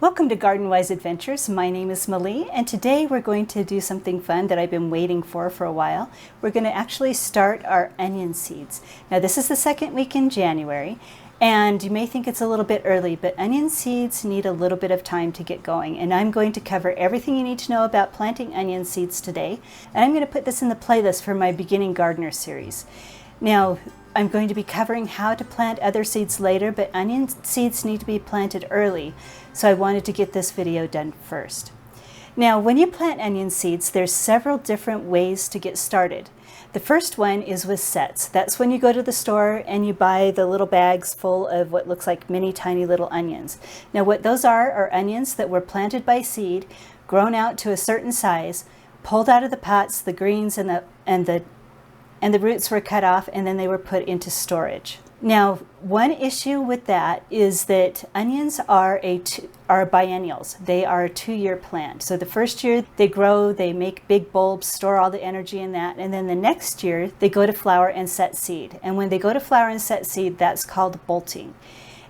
Welcome to Garden Wise Adventures. My name is Malie, and today we're going to do something fun that I've been waiting for a while. We're going to actually start our onion seeds. Now this is the second week in January, and you may think it's a little bit early, but onion seeds need a little bit of time to get going, and I'm going to cover everything you need to know about planting onion seeds today, and I'm going to put this in the playlist for my Beginning Gardener series. Now, I'm going to be covering how to plant other seeds later, but onion seeds need to be planted early, so I wanted to get this video done first. Now, when you plant onion seeds, there's several different ways to get started. The first one is with sets. That's when you go to the store and you buy the little bags full of what looks like mini tiny little onions. Now, what those are onions that were planted by seed, grown out to a certain size, pulled out of the pots, the greens and the roots were cut off, and then they were put into storage. Now, one issue with that is that onions are biennials. They are a 2-year plant. So the first year they grow, they make big bulbs, store all the energy in that, and then the next year they go to flower and set seed. And when they go to flower and set seed, that's called bolting.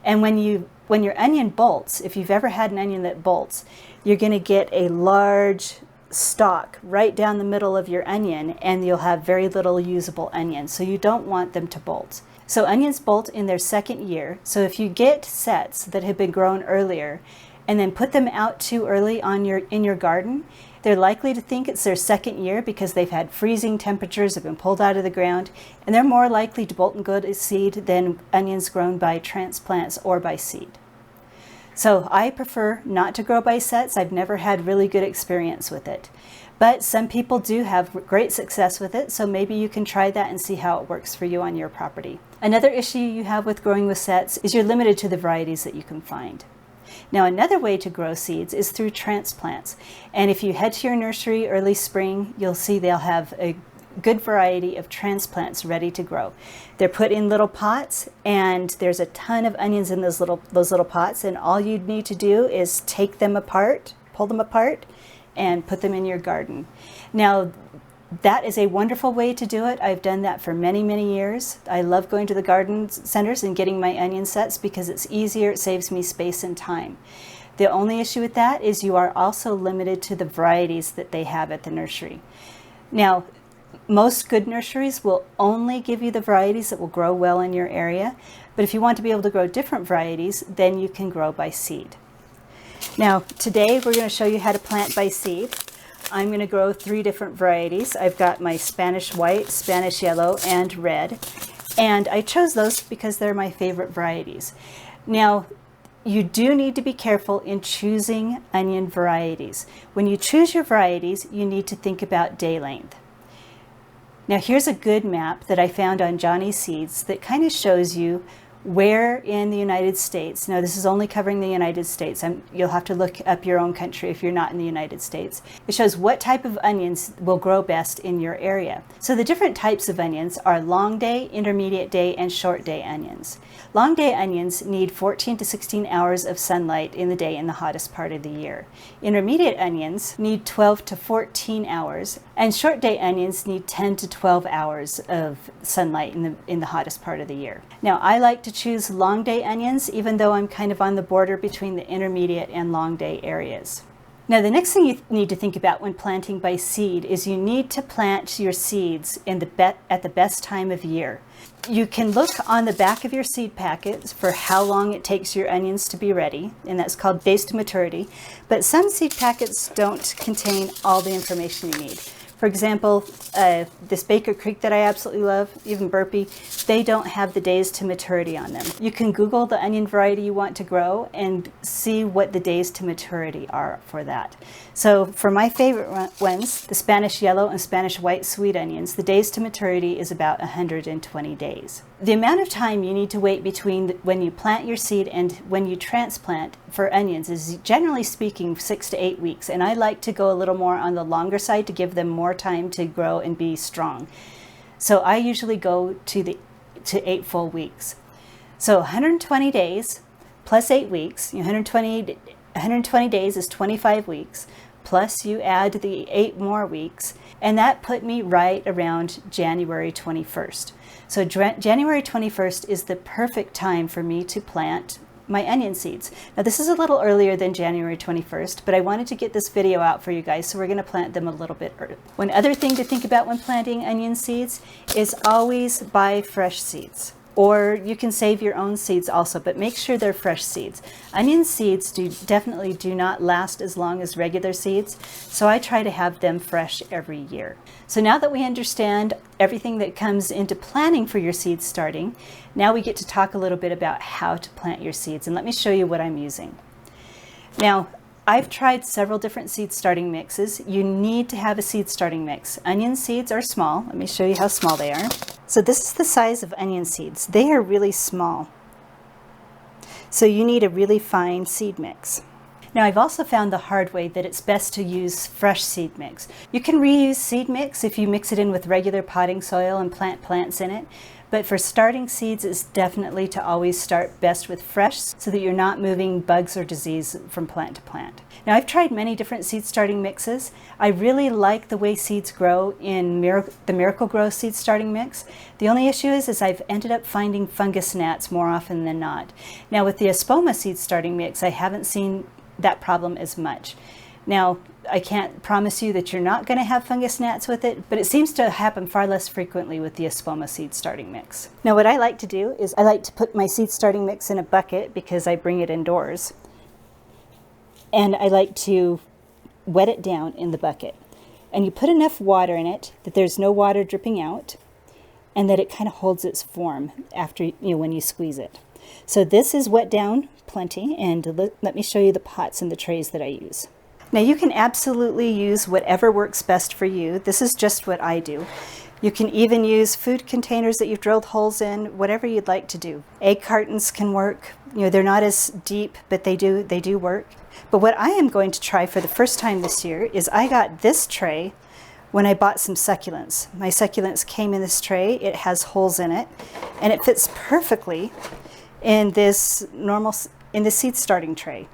And when your onion bolts, if you've ever had an onion that bolts, you're going to get a large stalk right down the middle of your onion, and you'll have very little usable onion, so you don't want them to bolt. So onions bolt in their second year. So if you get sets that have been grown earlier and then put them out too early in your garden, they're likely to think it's their second year because they've had freezing temperatures, have been pulled out of the ground, and they're more likely to bolt and go to seed than onions grown by transplants or by seed. So I prefer not to grow by sets. I've never had really good experience with it. But some people do have great success with it, so maybe you can try that and see how it works for you on your property. Another issue you have with growing with sets is you're limited to the varieties that you can find. Now, another way to grow seeds is through transplants. And if you head to your nursery early spring, you'll see they'll have a good variety of transplants ready to grow. They're put in little pots, and there's a ton of onions in those little pots, and all you need to do is take them apart, pull them apart, and put them in your garden. Now, that is a wonderful way to do it. I've done that for many years. I love going to the garden centers and getting my onion sets because it's easier, it saves me space and time. The only issue with that is you are also limited to the varieties that they have at the nursery. Now, most good nurseries will only give you the varieties that will grow well in your area, but if you want to be able to grow different varieties, then you can grow by seed. Now, today we're going to show you how to plant by seed. I'm going to grow 3 different varieties. I've got my Spanish white, Spanish yellow, and red, and I chose those because they're my favorite varieties. Now, you do need to be careful in choosing onion varieties. When you choose your varieties, you need to think about day length. Now, here's a good map that I found on Johnny Seeds that kind of shows you where in the United States, now this is only covering the United States, you'll have to look up your own country if you're not in the United States. It shows what type of onions will grow best in your area. So the different types of onions are long day, intermediate day, and short day onions. Long day onions need 14 to 16 hours of sunlight in the day in the hottest part of the year. Intermediate onions need 12 to 14 hours, and short day onions need 10 to 12 hours of sunlight in the hottest part of the year. Now, I like to choose long day onions, even though I'm kind of on the border between the intermediate and long day areas. Now, the next thing you need to think about when planting by seed is you need to plant your seeds at the best time of year. You can look on the back of your seed packets for how long it takes your onions to be ready, and that's called days to maturity, but some seed packets don't contain all the information you need. For example, this Baker Creek that I absolutely love, even Burpee, they don't have the days to maturity on them. You can Google the onion variety you want to grow and see what the days to maturity are for that. So for my favorite ones, the Spanish yellow and Spanish white sweet onions, the days to maturity is about 120 days. The amount of time you need to wait between when you plant your seed and when you transplant for onions is, generally speaking, 6 to 8 weeks, and I like to go a little more on the longer side to give them more time to grow and be strong. So I usually go to 8 full weeks. So 120 days plus 8 weeks, 120 days is 25 weeks, plus you add the 8 more weeks, and that put me right around January 21st. So January 21st is the perfect time for me to plant my onion seeds. Now this is a little earlier than January 21st, but I wanted to get this video out for you guys, so we're going to plant them a little bit early. One other thing to think about when planting onion seeds is always buy fresh seeds. Or you can save your own seeds also, but make sure they're fresh seeds. Onion seeds definitely do not last as long as regular seeds, so I try to have them fresh every year. So now that we understand everything that comes into planning for your seeds starting, now we get to talk a little bit about how to plant your seeds, and let me show you what I'm using. Now, I've tried several different seed starting mixes. You need to have a seed starting mix. Onion seeds are small. Let me show you how small they are. So this is the size of onion seeds. They are really small. So you need a really fine seed mix. Now I've also found the hard way that it's best to use fresh seed mix. You can reuse seed mix if you mix it in with regular potting soil and plant plants in it. But for starting seeds, it's definitely to always start best with fresh so that you're not moving bugs or disease from plant to plant. Now I've tried many different seed starting mixes. I really like the way seeds grow in the Miracle-Gro seed starting mix. The only issue is I've ended up finding fungus gnats more often than not. Now with the Espoma seed starting mix, I haven't seen that problem as much. Now, I can't promise you that you're not going to have fungus gnats with it, but it seems to happen far less frequently with the Espoma seed starting mix. Now what I like to do is I like to put my seed starting mix in a bucket because I bring it indoors. And I like to wet it down in the bucket. And you put enough water in it that there's no water dripping out and that it kind of holds its form after, when you squeeze it. So this is wet down plenty, and let me show you the pots and the trays that I use. Now you can absolutely use whatever works best for you. This is just what I do. You can even use food containers that you've drilled holes in, whatever you'd like to do. Egg cartons can work. They're not as deep, but they do work. But what I am going to try for the first time this year is I got this tray when I bought some succulents. My succulents came in this tray. It has holes in it, and it fits perfectly in this seed starting tray.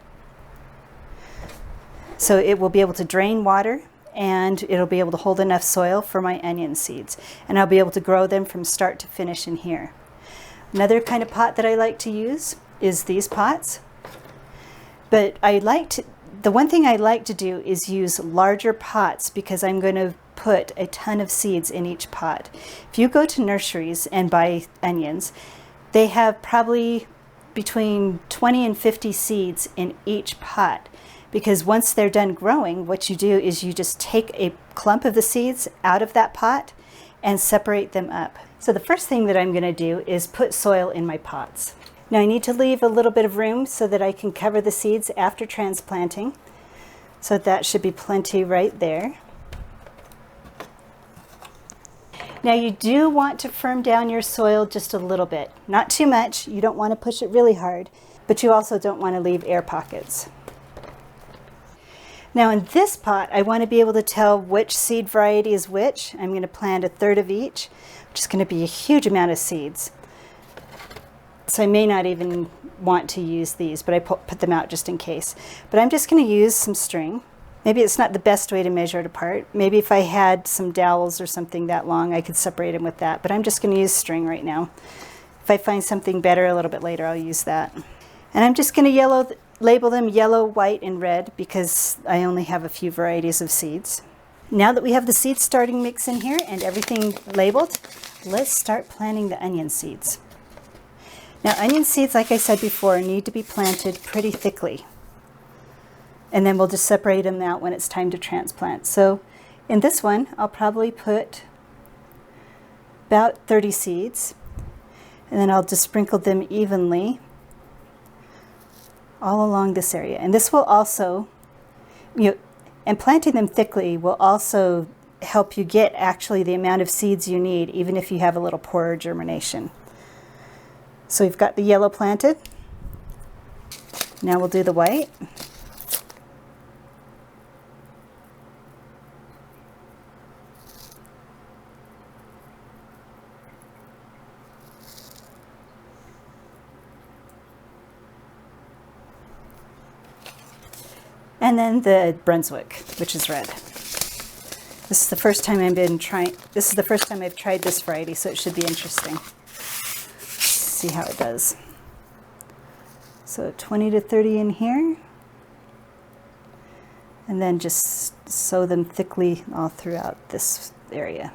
So it will be able to drain water, and it'll be able to hold enough soil for my onion seeds. And I'll be able to grow them from start to finish in here. Another kind of pot that I like to use is these pots. But the one thing I like to do is use larger pots because I'm going to put a ton of seeds in each pot. If you go to nurseries and buy onions, they have probably between 20 and 50 seeds in each pot. Because once they're done growing, what you do is you just take a clump of the seeds out of that pot and separate them up. So the first thing that I'm going to do is put soil in my pots. Now I need to leave a little bit of room so that I can cover the seeds after transplanting. So that should be plenty right there. Now you do want to firm down your soil just a little bit. Not too much. You don't want to push it really hard, but you also don't want to leave air pockets. Now in this pot, I want to be able to tell which seed variety is which. I'm going to plant a third of each, which is going to be a huge amount of seeds. So I may not even want to use these, but I put them out just in case. But I'm just going to use some string. Maybe it's not the best way to measure it apart. Maybe if I had some dowels or something that long, I could separate them with that. But I'm just going to use string right now. If I find something better a little bit later, I'll use that. And I'm just going to label them yellow, white, and red because I only have a few varieties of seeds. Now that we have the seed starting mix in here and everything labeled, let's start planting the onion seeds. Now onion seeds, like I said before, need to be planted pretty thickly. And then we'll just separate them out when it's time to transplant. So in this one, I'll probably put about 30 seeds, and then I'll just sprinkle them evenly all along this area. And this will also, and planting them thickly will also help you get actually the amount of seeds you need, even if you have a little poorer germination. So we've got the yellow planted. Now we'll do the white. And then the Brunswick, which is red. This is the first time I've tried this variety, so it should be interesting. Let's see how it does. So 20 to 30 in here. And then just sow them thickly all throughout this area.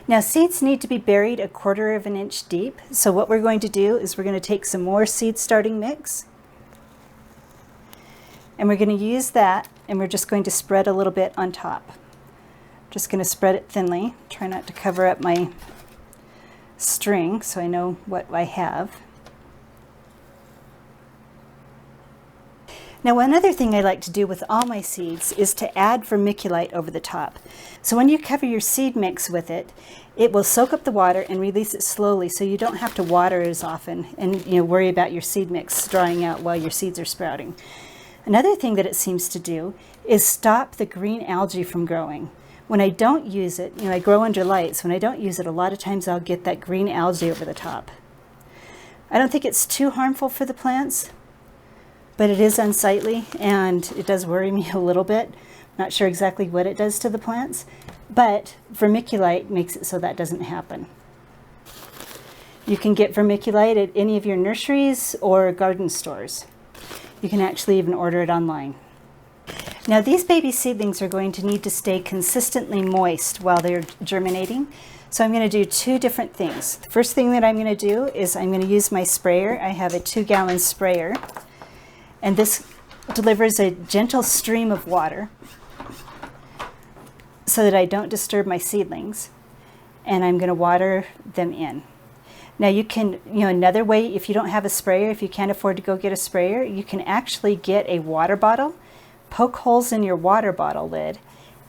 Now seeds need to be buried 1/4 of an inch deep. So what we're going to do is we're going to take some more seed starting mix. And we're going to use that, and we're just going to spread a little bit on top. Just going to spread it thinly. Try not to cover up my string so I know what I have. Now one other thing I like to do with all my seeds is to add vermiculite over the top. So when you cover your seed mix with it, it will soak up the water and release it slowly, so you don't have to water as often and worry about your seed mix drying out while your seeds are sprouting. Another thing that it seems to do is stop the green algae from growing. When I don't use it, I grow under lights. When I don't use it, a lot of times I'll get that green algae over the top. I don't think it's too harmful for the plants, but it is unsightly and it does worry me a little bit. Not sure exactly what it does to the plants, but vermiculite makes it so that doesn't happen. You can get vermiculite at any of your nurseries or garden stores. You can actually even order it online. Now these baby seedlings are going to need to stay consistently moist while they're germinating. So I'm going to do 2 different things. The first thing that I'm going to do is I'm going to use my sprayer. I have a 2-gallon sprayer. And this delivers a gentle stream of water so that I don't disturb my seedlings. And I'm going to water them in. Now you can, another way, if you don't have a sprayer, if you can't afford to go get a sprayer, you can actually get a water bottle, poke holes in your water bottle lid,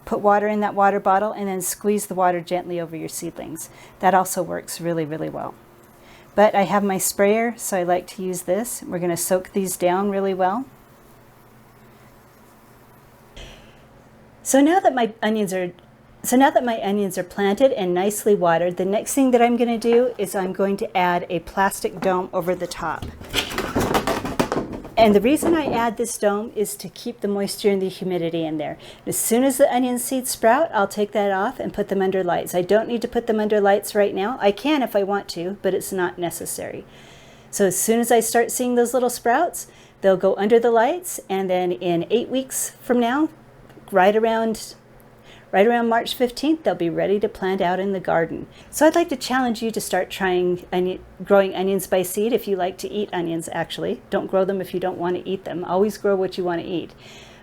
put water in that water bottle, and then squeeze the water gently over your seedlings. That also works really, really well. But I have my sprayer, so I like to use this. We're going to soak these down really well. So now that my onions are planted and nicely watered, the next thing that I'm going to do is I'm going to add a plastic dome over the top. And the reason I add this dome is to keep the moisture and the humidity in there. As soon as the onion seeds sprout, I'll take that off and put them under lights. I don't need to put them under lights right now. I can if I want to, but it's not necessary. So as soon as I start seeing those little sprouts, they'll go under the lights, and then in 8 weeks from now, right around March 15th, they'll be ready to plant out in the garden. So I'd like to challenge you to start trying growing onions by seed if you like to eat onions, actually. Don't grow them if you don't want to eat them. Always grow what you want to eat.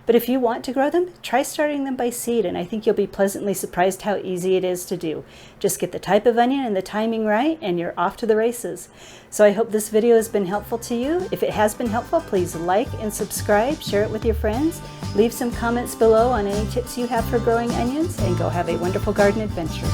But if you want to grow them, try starting them by seed, and I think you'll be pleasantly surprised how easy it is to do. Just get the type of onion and the timing right, and you're off to the races. So I hope this video has been helpful to you. If it has been helpful, please like and subscribe, share it with your friends, leave some comments below on any tips you have for growing onions, and go have a wonderful garden adventure.